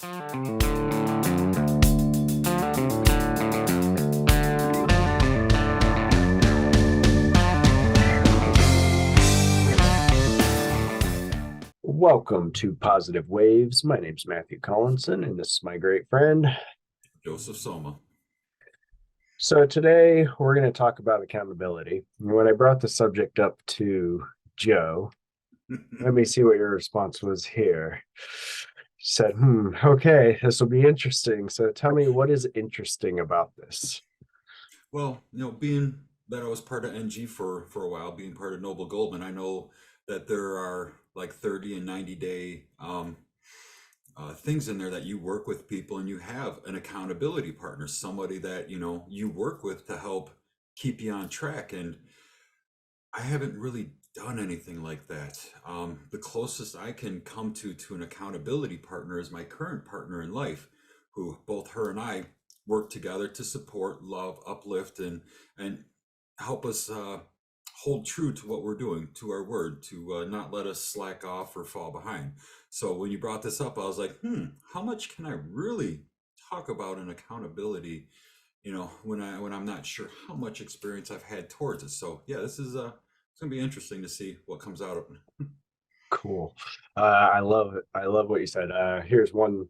Welcome to Positive Waves. My name's Matthew Collinson, and this is my great friend. Joseph Soma. So today we're going to talk about accountability. When I brought the subject up to Joe, let me see what your response was here. He said, okay, this will be interesting. So tell me, what is interesting about this? Well, being that I was part of NG for a while, being part of Noble Goldman, I know that there are like 30 and 90-day things in there that you work with people and you have an accountability partner, somebody that, you work with to help keep you on track. And I haven't really done anything like that. The closest I can come to an accountability partner is my current partner in life, who both her and I work together to support, love, uplift, and help us hold true to what we're doing, to our word, to not let us slack off or fall behind. So when you brought this up, I was like, how much can I really talk about an accountability? When I'm not sure how much experience I've had towards it. So yeah, this is it's gonna be interesting to see what comes out of it. Cool. I love it. I love what you said. Here's one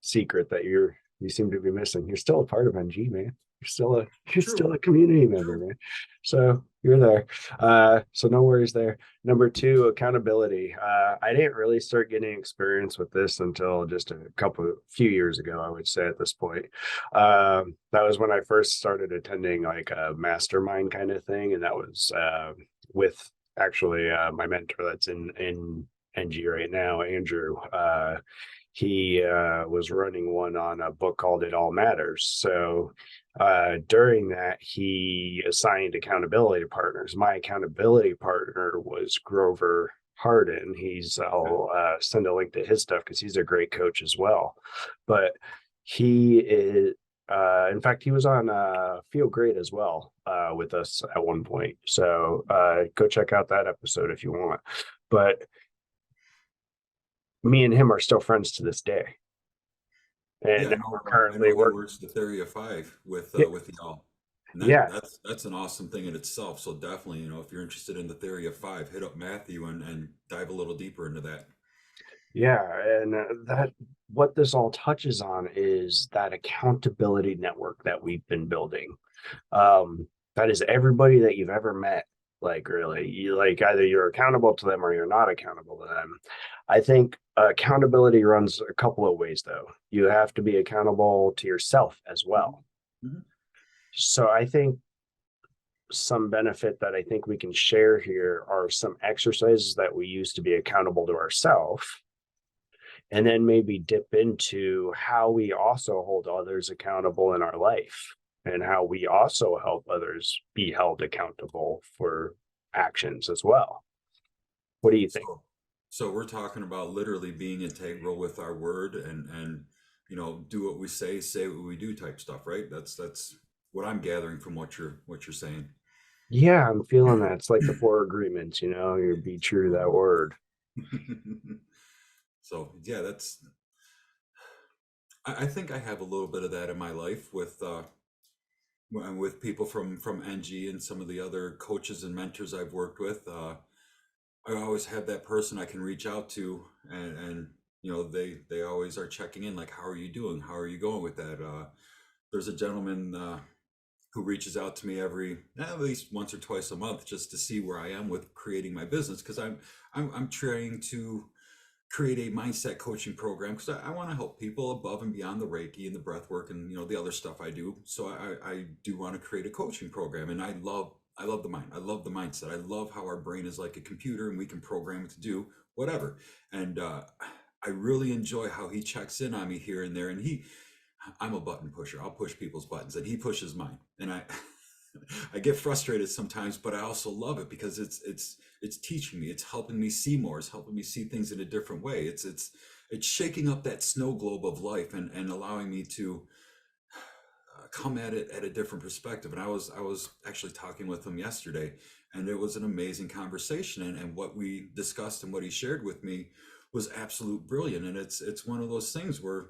secret that you seem to be missing. You're still a part of NG, man. You're True, still a community member, true. man. So you're there. So no worries there. Number two, accountability. I didn't really start getting experience with this until just a few years ago, I would say at this point. That was when I first started attending like a mastermind kind of thing, and that was with actually my mentor that's in NG right now, Andrew. He was running one on a book called It All Matters. So during that, he assigned accountability partners. My accountability partner was Grover Harden. Okay. I'll send a link to his stuff because he's a great coach as well. But he is, in fact, he was on Feel Great as well with us at one point. So go check out that episode if you want. But me and him are still friends to this day. And Yeah, now we're I currently know he working. works the Theory of Five Yeah, with y'all, and yeah, that's an awesome thing in itself. So definitely, if you're interested in the Theory of Five, hit up Matthew and dive a little deeper into that. yeah. And that what this all touches on is that accountability network that we've been building. That is everybody that you've ever met. Like really, you like either you're accountable to them or you're not accountable to them. I think accountability runs a couple of ways though. You have to be accountable to yourself as Mhm. well. Mhm. So I think some benefit that I think we can share here are some exercises that we use to be accountable to ourselves, and then maybe dip into how we also hold others accountable in our life and how we also help others be held accountable for actions as well. What do you think? So, so we're talking about literally being integral with our word and do what we say what we do type stuff, right? That's what I'm gathering from what you're saying. Yeah, I'm feeling that. It's like the four agreements, you be true to that word. So yeah, I think I have a little bit of that in my life with people from NG and some of the other coaches and mentors I've worked with. I always have that person I can reach out to, and they always are checking in, like, how are you doing? How are you going with that? There's a gentleman who reaches out to me at least once or twice a month just to see where I am with creating my business, because I'm trying to create a mindset coaching program because I want to help people above and beyond the Reiki and the breath work and the other stuff I do. So I do want to create a coaching program, and I love the mind. I love the mindset. I love how our brain is like a computer and we can program it to do whatever. And I really enjoy how he checks in on me here and there. And I'm a button pusher. I'll push people's buttons, and he pushes mine. And I I get frustrated sometimes, but I also love it because it's teaching me. It's helping me see more. It's helping me see things in a different way. It's shaking up that snow globe of life and allowing me to come at it at a different perspective. And I was actually talking with him yesterday, and it was an amazing conversation. And what we discussed and what he shared with me was absolute brilliant. And it's one of those things where,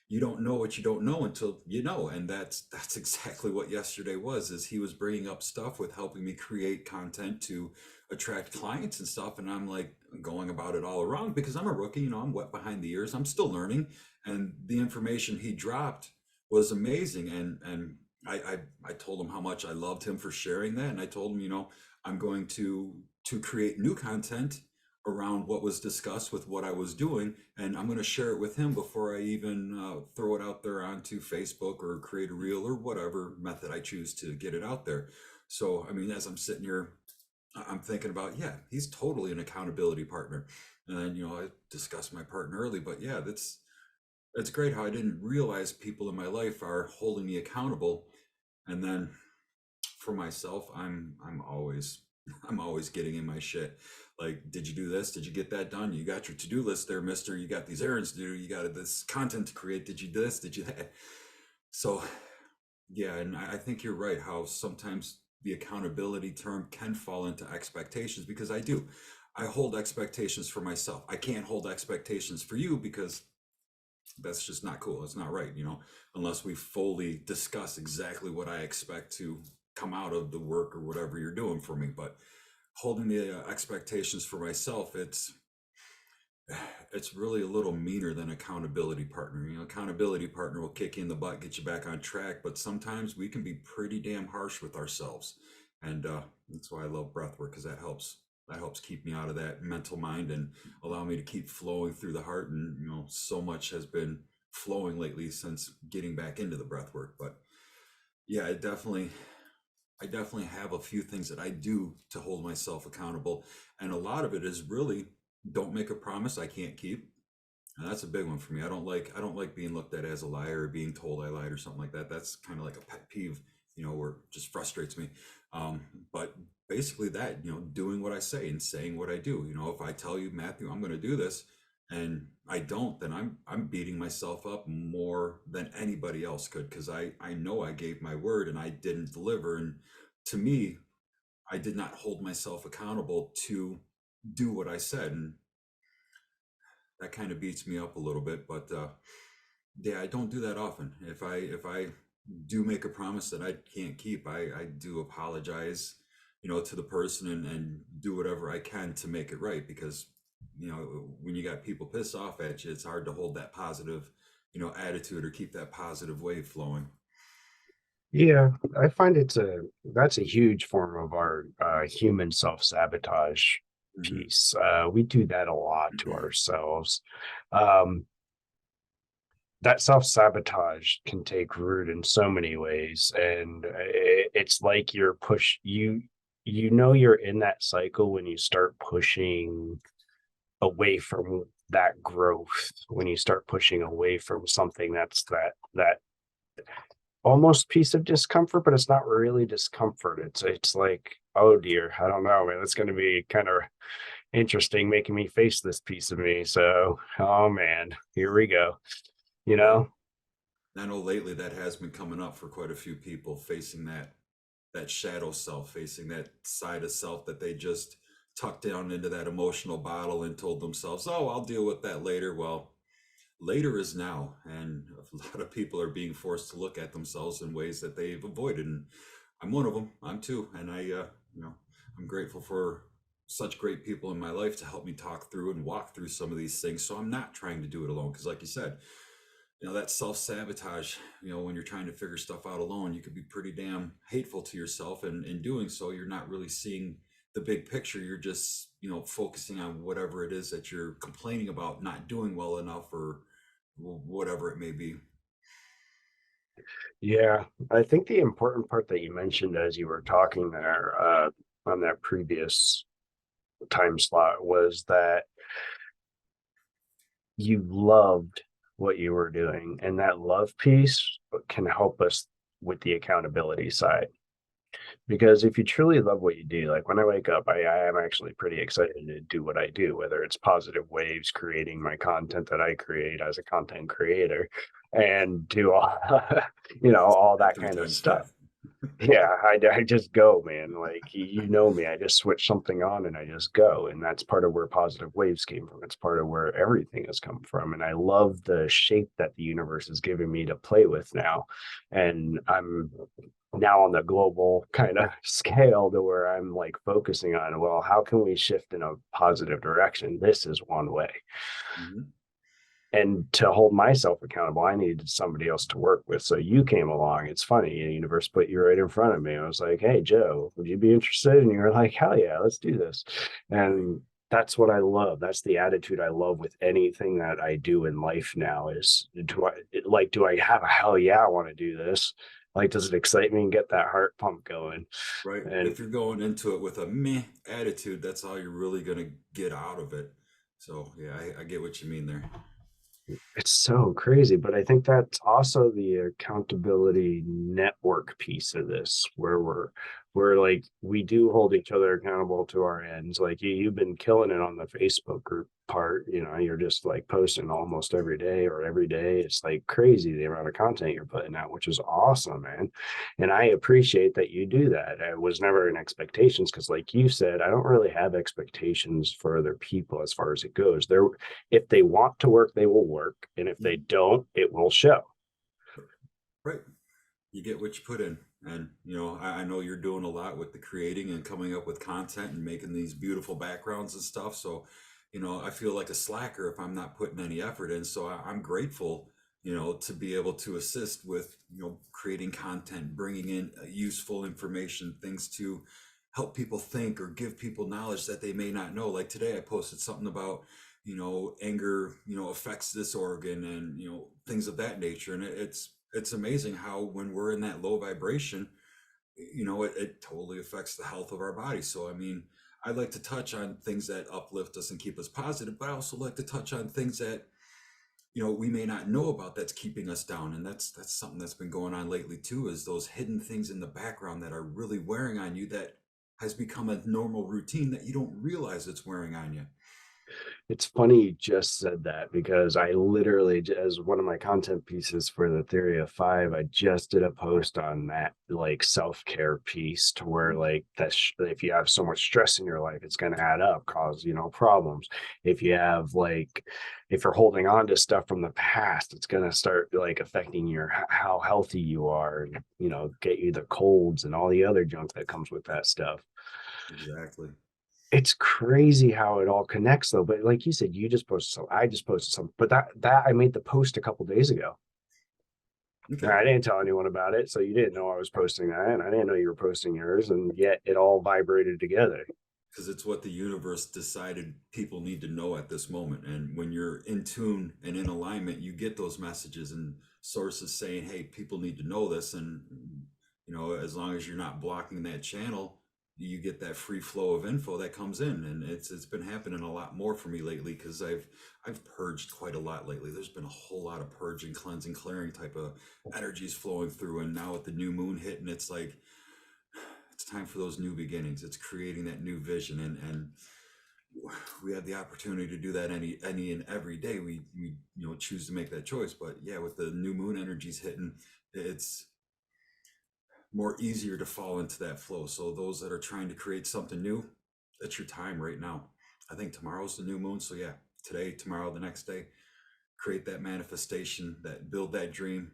you don't know what you don't know until you know. And that's exactly what yesterday was. Is he was bringing up stuff with helping me create content to attract clients and stuff, and I'm like going about it all wrong because I'm a rookie. I'm wet behind the ears, I'm still learning. And the information he dropped was amazing. And I told him how much I loved him for sharing that, and I told him, I'm going to create new content around what was discussed with what I was doing, and I'm going to share it with him before I even throw it out there onto Facebook or create a reel or whatever method I choose to get it out there. So, I mean, as I'm sitting here, I'm thinking about, yeah, he's totally an accountability partner. And then, I discussed my partner early, but yeah, that's great how I didn't realize people in my life are holding me accountable. And then for myself, I'm always I'm always getting in my shit. Like, did you do this? Did you get that done? You got your to-do list there, mister. You got these errands to do. You got this content to create. Did you do this? Did you that? So yeah, and I think you're right how sometimes the accountability term can fall into expectations, because I do. I hold expectations for myself. I can't hold expectations for you because that's just not cool. It's not right, unless we fully discuss exactly what I expect to come out of the work or whatever you're doing for me. But holding the expectations for myself, it's really a little meaner than accountability partner. Accountability partner will kick you in the butt, get you back on track, but sometimes we can be pretty damn harsh with ourselves. And that's why I love breath work, because that helps keep me out of that mental mind and allow me to keep flowing through the heart. And so much has been flowing lately since getting back into the breath work. But yeah, I definitely have a few things that I do to hold myself accountable. And a lot of it is really, don't make a promise I can't keep. And that's a big one for me. I don't like being looked at as a liar or being told I lied or something like that. That's kind of like a pet peeve, where it just frustrates me. But basically that, doing what I say and saying what I do. If I tell you, Matthew, I'm going to do this, and I don't, then I'm beating myself up more than anybody else could, because I know I gave my word and I didn't deliver. And to me, I did not hold myself accountable to do what I said. And that kind of beats me up a little bit. But yeah, I don't do that often. If I do make a promise that I can't keep, I do apologize, to the person, and do whatever I can to make it right. Because when you got people pissed off at you, it's hard to hold that positive, attitude, or keep that positive wave flowing. Yeah, I find that's a huge form of our human self-sabotage Hmm. piece. We do that a lot to ourselves. Um, that self-sabotage can take root in so many ways, and it's like you're in that cycle when you start pushing away from that growth, when you start pushing away from something that's that almost piece of discomfort, but it's not really discomfort. It's like, oh dear, I don't know, man. It's going to be kind of interesting making me face this piece of me. So, oh man, here we go. You Right. know, I know lately that has been coming up for quite a few people, facing that shadow self, facing that side of self that they just tucked down into that emotional bottle and told themselves, "Oh, I'll deal with that later." Well, later is now, and a lot of people are being forced to look at themselves in ways that they've avoided. And I'm one of them. I'm too, and you know, I'm grateful for such great people in my life to help me talk through and walk through some of these things. So I'm not trying to do it alone, because, like you said, that self-sabotage, when you're trying to figure stuff out alone, you could be pretty damn hateful to yourself. And in doing so, you're not really seeing the big picture. You're just, focusing on whatever it is that you're complaining about not doing well enough, or whatever it may be. yeah. I think the important part that you mentioned as you were talking there on that previous time slot was that you loved what you were doing, and that love piece can help us with the accountability side. Because if you truly love what you do, like when I wake up, I am actually pretty excited to do what I do, whether it's positive waves, creating my content that I create as a content creator, and do all, all And that three kind of times stuff. five. Yeah, I just go, man. Like you know me, I just switch something on and I just go. And that's part of where positive waves came from. It's part of where everything has come from. And I love the shape that the universe is giving me to play with now. And I'm now on the global kind of scale to where I'm like focusing on, well, how can we shift in a positive direction? This is one way. Mhm. And to hold myself accountable, I needed somebody else to work with. So you came along. It's funny, the universe put you right in front of me. I was like, hey, Joe, would you be interested? And you were like, hell yeah, let's do this. Right. And that's what I love. That's the attitude I love with anything that I do in life now is do I have a hell yeah, I want to do this? Like, does it excite me and get that heart pump going? Right. And If you're going into it with a meh attitude, that's all you're really gonna get out of it. So yeah, I get what you mean there. it's so crazy, but I think that's also the accountability network piece of this, where we're like we do hold each other accountable to our ends. Like you've been killing it on the Facebook group part. You're just like posting almost every day or every day. It's like crazy the amount of content you're putting out, which is awesome, man. And I appreciate that you do that. It was never an expectations because, like you said, I don't really have expectations for other people as far as it goes. There if they want to work, they will work. And if they Mhm. don't, it will show. Right. You get what you put in. And I know you're doing a lot with the creating and coming up with content and making these beautiful backgrounds and stuff. So, I feel like a slacker if I'm not putting any effort in. So I'm grateful, to be able to assist with, creating content, bringing in useful information, things to help people think or give people knowledge that they may not know. Like today, I posted something about, anger, affects this organ and, things of that nature. And it's amazing how when we're in that low vibration, it totally affects the health of our body. So I mean, I like to touch on things that uplift us and keep us positive, but I also like to touch on things that we may not know about that's keeping us down. And that's something that's been going on lately too, is those hidden things in the background that are really wearing on you, that has become a normal routine that you don't realize it's wearing on you. It's funny you just said that because I literally, as one of my content pieces for the Theory of Five, I just did a post on that, like self care piece, to where Mhm. like if you have so much stress in your life, it's going to add up, cause problems. If you have if you're holding on to stuff from the past, it's going to start like affecting your how healthy you are, and get you the colds and all the other junk that comes with that stuff. Exactly. It's crazy how it all connects though. But like you said, you just posted some, I just posted some, but that I made the post a couple days ago. And Okay. I didn't tell anyone about it. So you didn't know I was posting that, and I didn't know you were posting yours, and yet it all vibrated together. Because it's what the universe decided people need to know at this moment. And when you're in tune and in alignment, you get those messages and sources saying, hey, people need to know this. And, as long as you're not blocking that channel, you get that free flow of info that comes in. And it's been happening a lot more for me lately because I've purged quite a lot lately. There's been a whole lot of purging, cleansing, clearing type of energies flowing through. And now with the new moon hitting, it's like it's time for those new beginnings. It's creating that new vision, and we have the opportunity to do that any and every day. We choose to make that choice. But yeah, with the new moon energies hitting, it's more easier to fall into that flow. So those that are trying to create something new, it's your time right now. I think tomorrow's the new moon. So yeah, today, tomorrow, the next day, create that manifestation, that build that dream.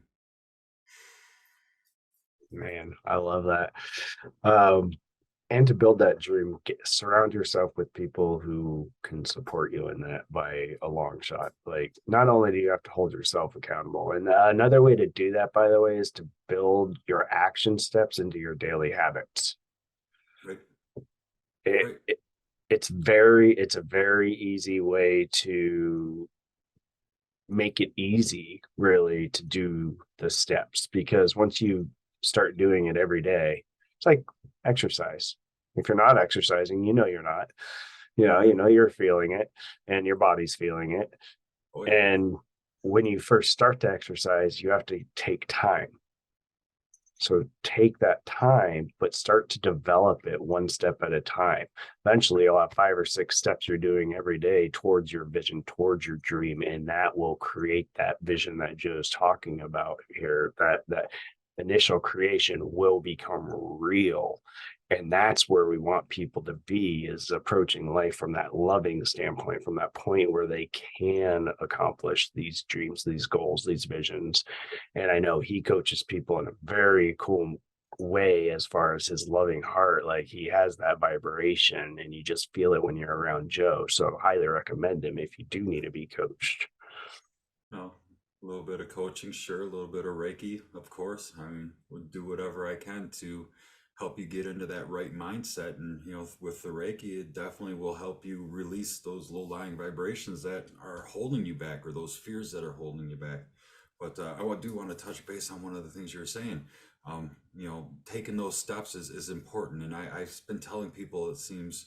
Man, I love that. Um, and to build that dream, surround yourself with people who can support you in that by a long shot. Like, not only do you have to hold yourself accountable, and another way to do that, by the way, is to build your action steps into your daily habits. Right. It, Right. it it's a very easy way to make it easy, really, to do the steps, because once you start doing it every day, it's like exercise. If you're not exercising, you're not. Hmm. You're feeling it, and your body's feeling it. Oh yeah. And when you first start to exercise, you have to take time. So take that time, but start to develop it one step at a time. Eventually, you'll have 5 or 6 steps you're doing every day towards your vision, towards your dream, and that will create that vision that Joe's talking about here. That initial creation will become real. And that's where we want people to be, is approaching life from that loving standpoint, from that point where they can accomplish these dreams, these goals, these visions. And I know he coaches people in a very cool way as far as his loving heart. Like, he has that vibration and you just feel it when you're around Joe. So highly recommend him if you do need to be coached. No, a little bit of coaching, sure, a little bit of Reiki, of course. I mean, would do whatever I can to help you get into that right mindset. And, with the Reiki, it definitely will help you release those low-lying vibrations that are holding you back, or those fears that are holding you back. But do want to touch base on one of the things you were saying. Taking those steps is important. And I've been telling people, it seems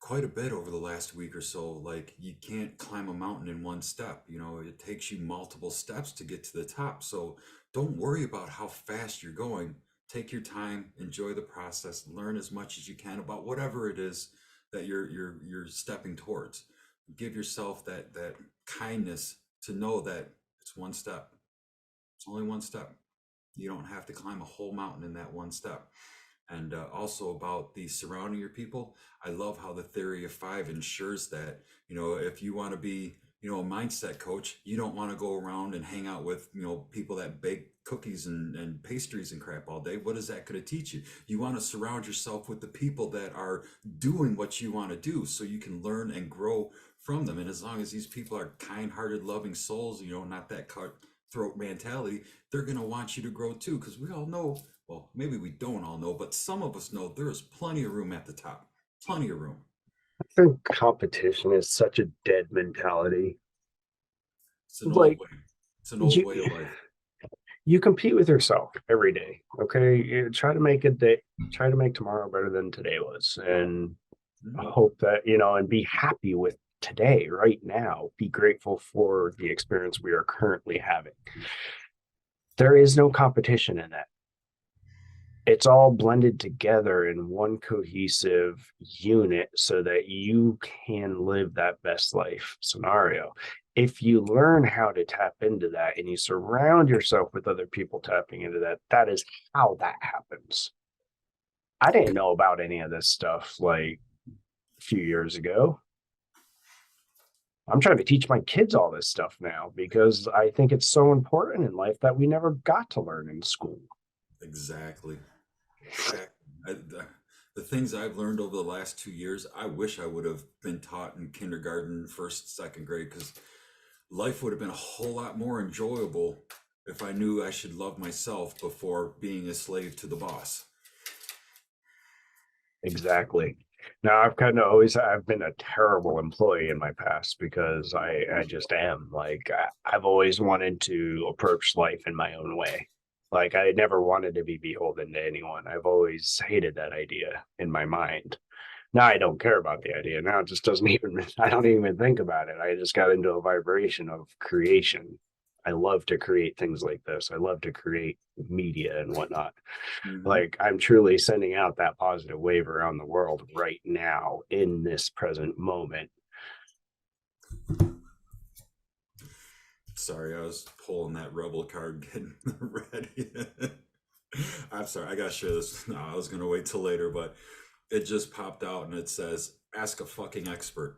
quite a bit over the last week or so, like, you can't climb a mountain in one step. It takes you multiple steps to get to the top. So don't worry about how fast you're going. Take your time, enjoy the process, learn as much as you can about whatever it is that you're stepping towards. Give yourself that kindness to know that it's one step. It's only one step. You don't have to climb a whole mountain in that one step. And also about the surrounding your people, I love how the theory of five ensures that, if you want to be, a mindset coach, you don't want to go around and hang out with, people that bake cookies and pastries and crap all day. What is that going to teach you? You want to surround yourself with the people that are doing what you want to do, so you can learn and grow from them. And as long as these people are kind-hearted, loving souls, not that cutthroat mentality, they're going to want you to grow too. Because we all know, well, maybe we don't all know, but some of us know there is plenty of room at the top. Plenty of room. I think competition is such a dead mentality. It's an old Like, way. It's an old you way of life. you compete with yourself every day. Okay. You try to make a day, try to make tomorrow better than today was. And I Mhm. hope that, and be happy with today, right now. Be grateful for the experience we are currently having. There is no competition in that. It's all blended together in one cohesive unit so that you can live that best life scenario. If you learn how to tap into that and you surround yourself with other people tapping into that, that is how that happens. I didn't know about any of this stuff like a few years ago. I'm trying to teach my kids all this stuff now because I think it's so important in life that we never got to learn in school. Exactly. Exactly. The things I've learned over the last 2 years, I wish I would have been taught in kindergarten, first, second grade, because life would have been a whole lot more enjoyable if I knew I should love myself before being a slave to the boss. Exactly. Now I've kind of always I've been a terrible employee in my past because I just am. Like, I've always wanted to approach life in my own way. Like, I never wanted to be beholden to anyone. I've always hated that idea in my mind. Now I don't care about the idea. Now it just doesn't even, I don't even think about it. I just got into a vibration of creation. I love to create things like this. I love to create media and whatnot. Hmm. Like, I'm truly sending out that positive wave around the world right now in this present moment. Sorry, I was pulling that rebel card, getting ready. I'm sorry, I gotta share this. No, I was gonna wait till later, but it just popped out and it says, ask a fucking expert.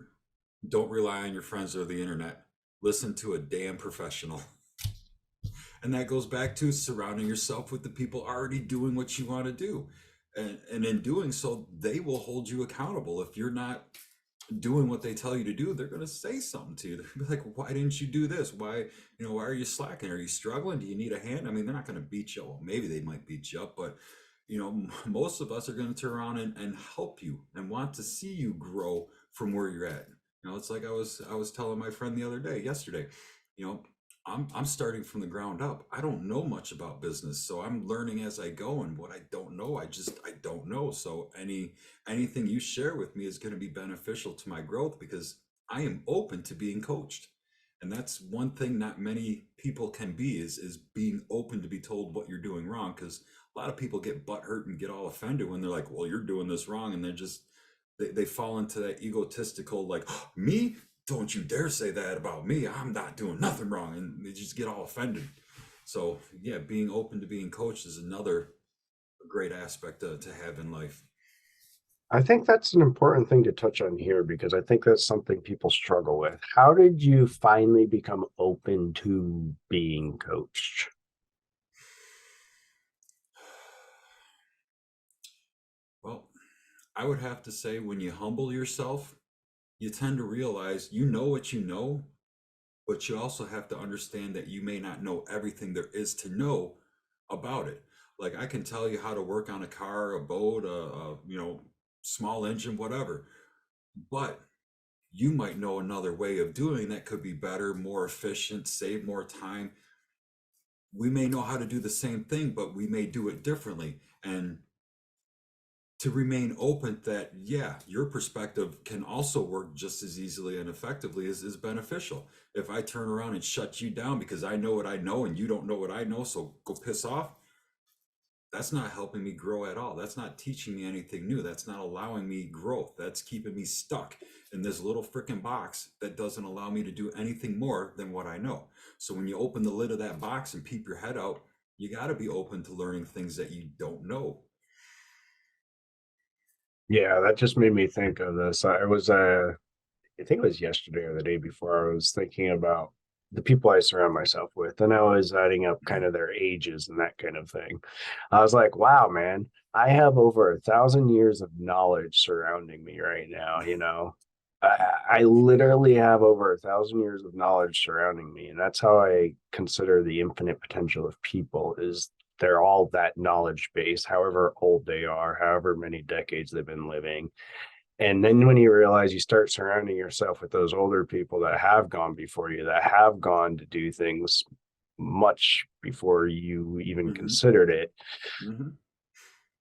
Don't rely on your friends or the internet. Listen to a damn professional. And that goes back to surrounding yourself with the people already doing what you want to do. And in doing so, they will hold you accountable. If you're not doing what they tell you to do, they're going to say something to you. They're going to be like, why didn't you do this? Why are you slacking? Are you struggling? Do you need a hand? I mean, they're not going to beat you up. Well, maybe they might beat you up, but most of us are going to turn around and help you and want to see you grow from where you're at. It's like I was telling my friend the other day, yesterday, you know, I'm starting from the ground up. I don't know much about business, so I'm learning as I go. And what I don't know, I don't know. So anything you share with me is going to be beneficial to my growth, because I am open to being coached. And that's one thing not many people can be, is being open to be told what you're doing wrong. Because a lot of people get butthurt and get all offended when they're like, well, you're doing this wrong. And they fall into that egotistical, like, "Oh, me? Don't you dare say that about me. I'm not doing nothing wrong." And they just get all offended. So yeah, being open to being coached is another great aspect to have in life. I think that's an important thing to touch on here because I think that's something people struggle with. How did you finally become open to being coached? Well, I would have to say when you humble yourself, you tend to realize you know what you know, but you also have to understand that you may not know everything there is to know about it. Like I can tell you how to work on a car, a boat, small engine, whatever, but you might know another way of doing that could be better, more efficient, save more time. We may know how to do the same thing, but we may do it differently. And to remain open that, yeah, your perspective can also work just as easily and effectively as is beneficial. If I turn around and shut you down because I know what I know and you don't know what I know, so go piss off, that's not helping me grow at all. That's not teaching me anything new. That's not allowing me growth. That's keeping me stuck in this little freaking box that doesn't allow me to do anything more than what I know. So when you open the lid of that box and peep your head out, you got to be open to learning things that you don't know. Yeah, that just made me think of this. I think it was yesterday or the day before, I was thinking about the people I surround myself with, and I was adding up kind of their ages and that kind of thing. I was like, wow, man, I have over 1,000 years of knowledge surrounding me right now. I literally have over 1,000 years of knowledge surrounding me, and that's how I consider the infinite potential of people. Is they're all that knowledge base, however old they are, however many decades they've been living. And then when you realize you start surrounding yourself with those older people that have gone before you, that have gone to do things much before you even Hmm. considered it, Hmm.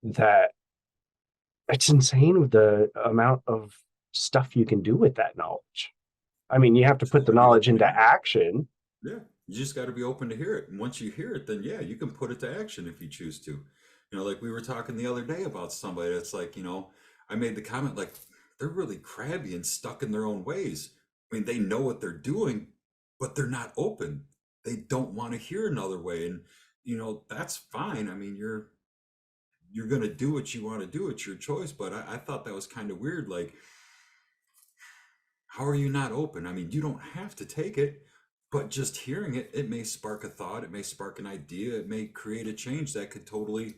that it's insane with the amount of stuff you can do with that knowledge. I mean, you have to Just put got the to be knowledge open to into hear it. action. Yeah, you just got to be open to hear it. And once you hear it, then yeah, you can put it to action if you choose to. Like we were talking the other day about somebody that's like, I made the comment like they're really crabby and stuck in their own ways. I mean, they know what they're doing, but they're not open. They don't want to hear another way. And that's fine. I mean, you're gonna do what you want to do. It's your choice. But I thought that was kind of weird. Like, how are you not open? I mean, you don't have to take it, but just hearing it, it may spark a thought, it may spark an idea, it may create a change that could totally,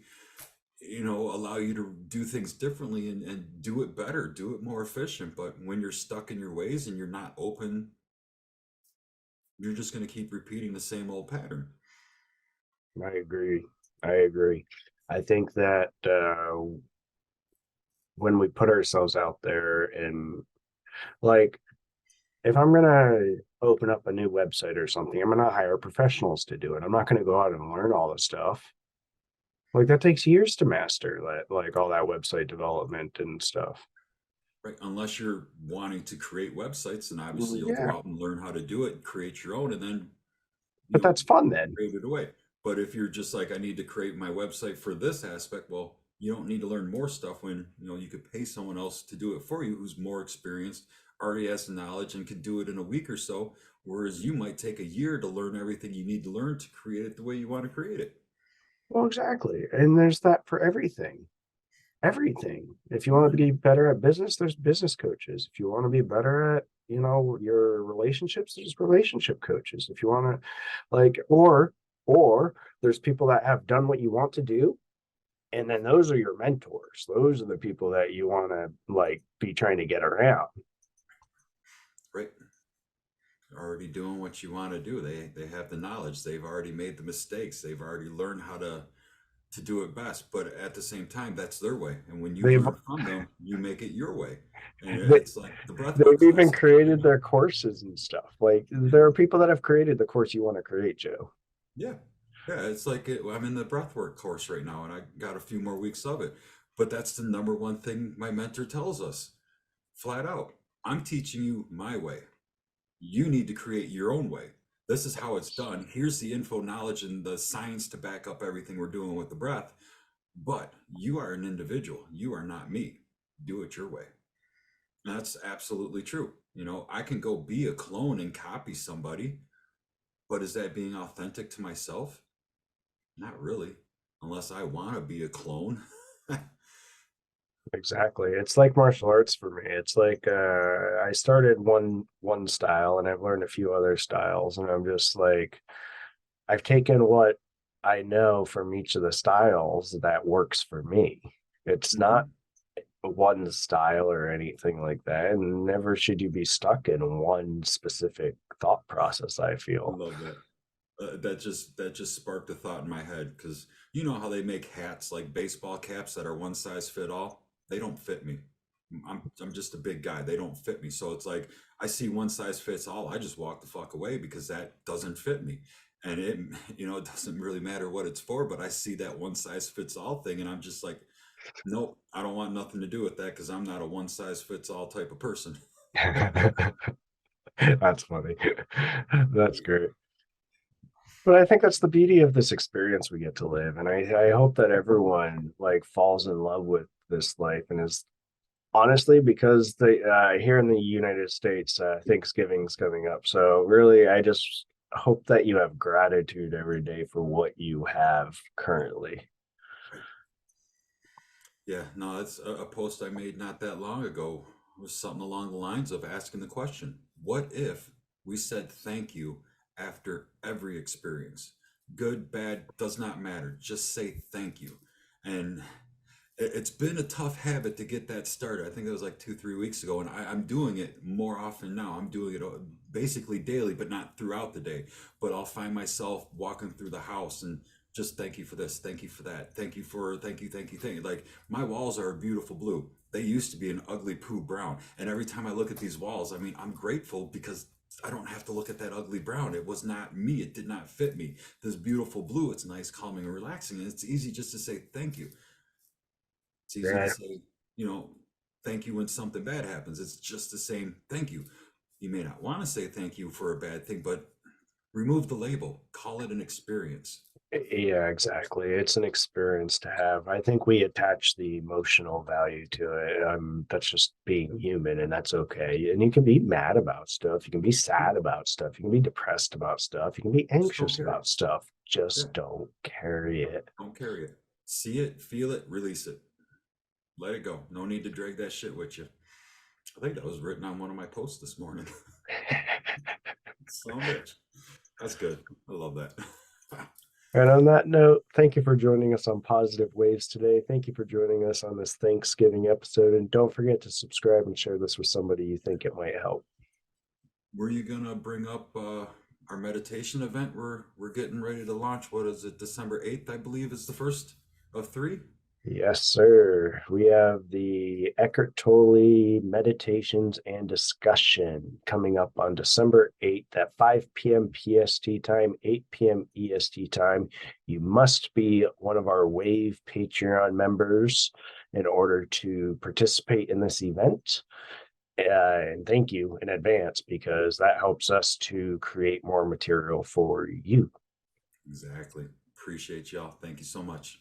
allow you to do things differently and do it better, do it more efficient. But when you're stuck in your ways and you're not open, you're just going to keep repeating the same old pattern. I agree. I agree. I think that when we put ourselves out there and like, if I'm gonna open up a new website or something, I'm gonna hire professionals to do it. I'm not gonna go out and learn all the stuff. Like that takes years to master, like all that website development and stuff. Right? Unless you're wanting to create websites, then obviously you'll go Yeah, out and learn how to do it, create your own, and then you but know that's fun then. create it away. But if you're just like, I need to create my website for this aspect, well, you don't need to learn more stuff when you could pay someone else to do it for you who's more experienced, already has the knowledge, and could do it in a week or so. Whereas you might take a year to learn everything you need to learn to create it the way you want to create it. Well, exactly. And there's that for everything. Everything. If you want to Mhm. be better at business, there's business coaches. If you want to be better at, your relationships, there's relationship coaches. If you want to or there's people that have done what you want to do, and then those are your mentors. Those are the people that you want to like be trying to get around. Right? Already doing what you want to do. They have the knowledge. They've already made the mistakes. They've already learned how to do it best. But at the same time, that's their way. And when you They've learn from them, you make it your way. And they, it's like the breathwork they've even class I did, created their courses and stuff. Like yeah. there are people that have created the course you want to create, Joe. Yeah. Yeah. It's like I'm in the breathwork course right now and I got a few more weeks of it. But that's the number one thing my mentor tells us flat out. I'm teaching you my way. You need to create your own way. This is how it's done. Here's the info, knowledge, and the science to back up everything we're doing with the breath. But you are an individual. You are not me. Do it your way. And that's absolutely true. I can go be a clone and copy somebody, but is that being authentic to myself? Not really, unless I want to be a clone. Exactly. It's like martial arts for me. It's like I started one style and I've learned a few other styles and I'm just like I've taken what I know from each of the styles that works for me. It's not Mhm. one style or anything like that. And never should you be stuck in one specific thought process, I I feel. love that. That just sparked a thought in my head because you know how they make hats like baseball caps that are one size fit all? They don't fit me. I'm just a big guy. They don't fit me. So it's like I see one size fits all. I just walk the fuck away because that doesn't fit me. And it it doesn't really matter what it's for, but I see that one size fits all thing and I'm just like, nope, I don't want nothing to do with that because I'm not a one size fits all type of person. That's funny. That's great. But I think that's the beauty of this experience we get to live. And I hope that everyone like falls in love with this life and is honestly because the here in the United States, Thanksgiving's coming up. So really, I just hope that you have gratitude every day for what you have currently. Right. Yeah, no, that's a post I made not that long ago. Was something along the lines of asking the question, what if we said thank you after every experience? Good, bad, does not matter. Just say thank you. And it's been a tough habit to get that started. I think that was like 2, 3 weeks ago, and I'm doing it more often now. I'm doing it basically daily, but not throughout the day. But I'll find myself walking through the house and just thank you for this, thank you for that, thank you for, thank you. Like my walls are a beautiful blue. They used to be an ugly poo brown, and every time I look at these walls, I mean, I'm grateful because I don't have to look at that ugly brown. It was not me. It did not fit me. This beautiful blue, it's nice, calming, and relaxing, and it's easy just to say thank you. It's easy to Yeah, say, you know, thank you when something bad happens. It's just the same thank you. You may not want to say thank you for a bad thing, but remove the label, call it an experience. yeah, exactly. It's an experience to have. I think we attach the emotional value to it. That's just being human, and that's okay. And you can be mad about stuff. You can be sad about stuff. You can be depressed about stuff. You can be Just don't anxious carry it. about stuff. Yeah, Just don't carry it. don't carry it. See it, feel it, release it. Let it go. No need to drag that shit with you. I think that was written on one of my posts this morning. Son of a bitch. That's good. I love that. And on that note, thank you for joining us on Positive Waves today. Thank you for joining us on this Thanksgiving episode. And don't forget to subscribe and share this with somebody you think it might help. Were you gonna bring up our meditation event we're getting ready to launch? What is it? December 8th, I believe, is the first of three. Yes, sir. We have the Eckhart Tolle Meditations and Discussion coming up on December 8th at 5 p.m. PST time, 8 p.m. EST time. You must be one of our Wave Patreon members in order to participate in this event. And thank you in advance because that helps us to create more material for you. Exactly. Appreciate y'all. Thank you so much.